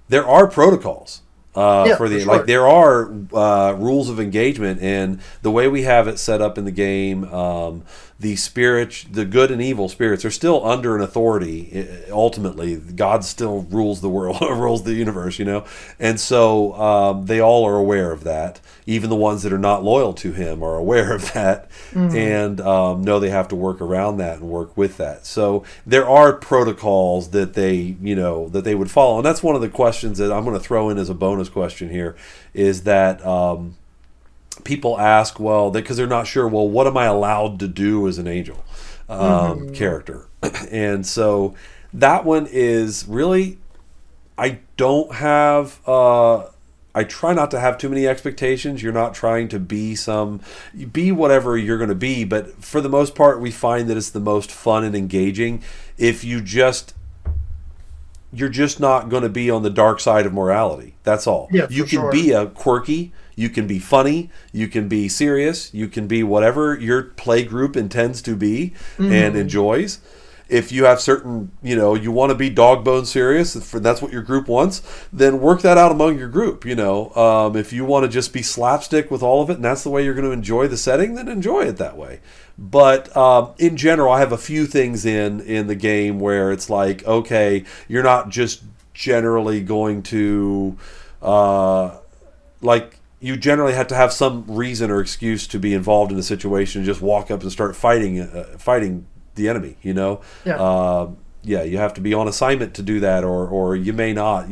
there are protocols Yeah, for for the like sure. there are rules of engagement, and the way we have it set up in the game, the good and evil spirits are still under an authority. Ultimately, God still rules the world, rules the universe, and so they all are aware of that. Even the ones that are not loyal to Him are aware of that, Hmm. and know they have to work around that and work with that. So there are protocols that they would follow, and that's one of the questions that I'm going to throw in as a bonus question here, is that people ask, well, because they're not sure, well, what am I allowed to do as an angel Hmm. character? And so that one is really, I don't have. I try not to have too many expectations. You're not trying to be whatever you're going to be, but for the most part, we find that it's the most fun and engaging if you're just not going to be on the dark side of morality. That's all. Yeah, You for can sure. be a quirky, you can be funny, you can be serious, you can be whatever your play group intends to be and Hmm. enjoys. If you have certain, you want to be dog bone serious, if that's what your group wants, then work that out among your group. If you want to just be slapstick with all of it, and that's the way you're going to enjoy the setting, then enjoy it that way. But in general, I have a few things in the game where it's like, okay, you're not just generally going to like you generally have to have some reason or excuse to be involved in a situation and just walk up and start fighting the enemy. Yeah. uh, yeah, you have to be on assignment to do that, or you may not.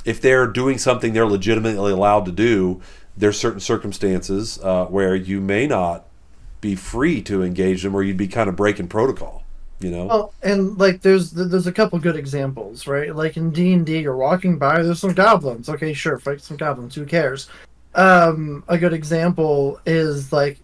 If they're doing something they're legitimately allowed to do, there's certain circumstances where you may not be free to engage them, or you'd be kind of breaking protocol. You know? Well, and like there's a couple good examples, right? Like in D&D, you're walking by, there's some goblins. Okay, sure, fight some goblins. Who cares? A good example is like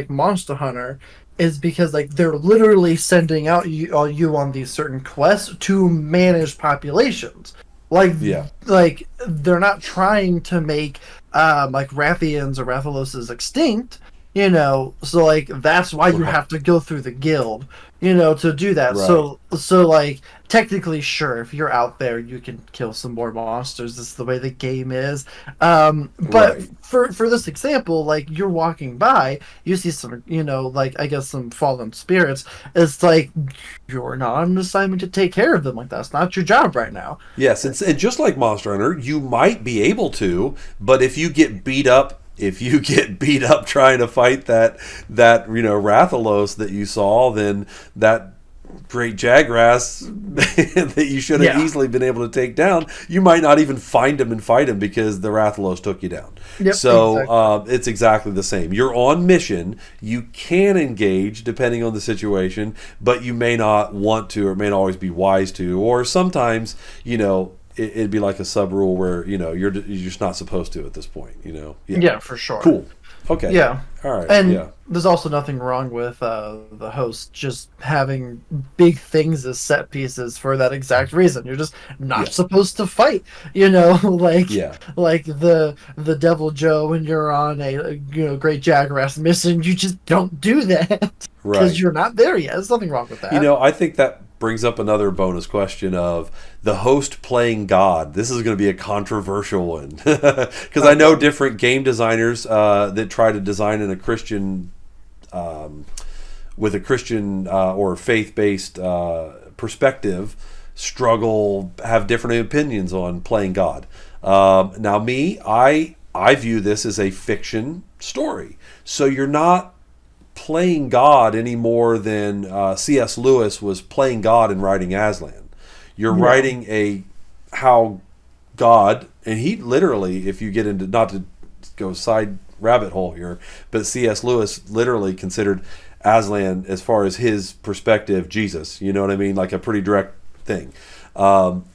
Monster Hunter, is because like they're literally sending out you on these certain quests to manage populations. Like Yeah. like they're not trying to make like Rathians or Rathaloses extinct. So like that's why you Right. have to go through the guild, to do that. Right. So like technically, sure, if you're out there, you can kill some more monsters. That's the way the game is. But Right. for this example, like you're walking by, you see some, like I guess some fallen spirits. It's like you're not on an assignment to take care of them. Like that's not your job right now. Yes, and just like Monster Hunter, you might be able to, but if you get beat up trying to fight that Rathalos that you saw, then that great Jagras that you should have Yeah. easily been able to take down, you might not even find him and fight him because the Rathalos took you down. Yep. So Exactly. it's exactly the same. You're on mission. You can engage depending on the situation, but you may not want to, or may not always be wise to, or sometimes it'd be like a sub rule where you're just not supposed to at this point. Yeah. Yeah, for sure. Cool. Okay. Yeah. All right. And Yeah. there's also nothing wrong with the host just having big things as set pieces for that exact reason. You're just not Yeah. supposed to fight, like Yeah. the Devil Joe when you're on a Great Jagras mission. You just don't do that because Right. you're not there yet. There's nothing wrong with that. I think that brings up another bonus question of the host playing God. This is going to be a controversial one because I Oh know boy. different game designers that try to design in a Christian, with a Christian or faith based perspective, struggle, have different opinions on playing God. Now, me, I view this as a fiction story. So you're not playing God any more than C.S. Lewis was playing God in writing Aslan. You're Yeah. writing how God, and he literally, if you get into, not to go side rabbit hole here, but C.S. Lewis literally considered Aslan, as far as his perspective, Jesus. You know what I mean? Like a pretty direct thing. Um,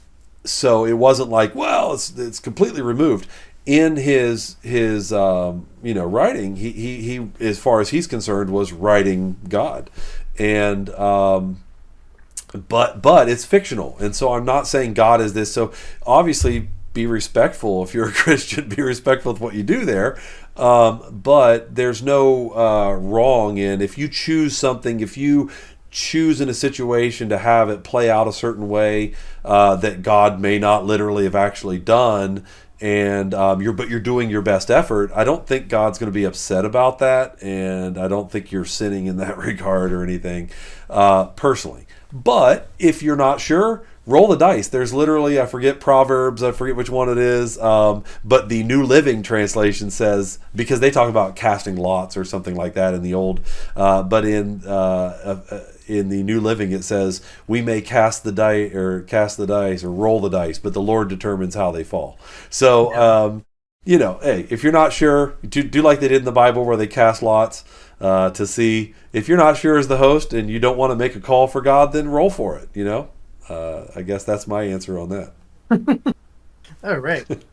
so it wasn't like, well, it's completely removed in his writing. He as far as he's concerned was writing God, and but it's fictional, and so I'm not saying God is this. So obviously, be respectful if you're a Christian. Be respectful of what you do there. But there's no wrong in if you choose something. If you choose in a situation to have it play out a certain way that God may not literally have actually done, and you're doing your best effort, I don't think God's going to be upset about that, and I don't think you're sinning in that regard or anything, personally. But if you're not sure, roll the dice. There's literally, I forget Proverbs, I forget which one it is, but the New Living Translation says, because they talk about casting lots or something like that in the old, but in the New Living it says, we may cast the dice or roll the dice, but the Lord determines how they fall. So, hey, if you're not sure, do like they did in the Bible where they cast lots to see. If you're not sure as the host and you don't want to make a call for God, then roll for it, I guess that's my answer on that. All right.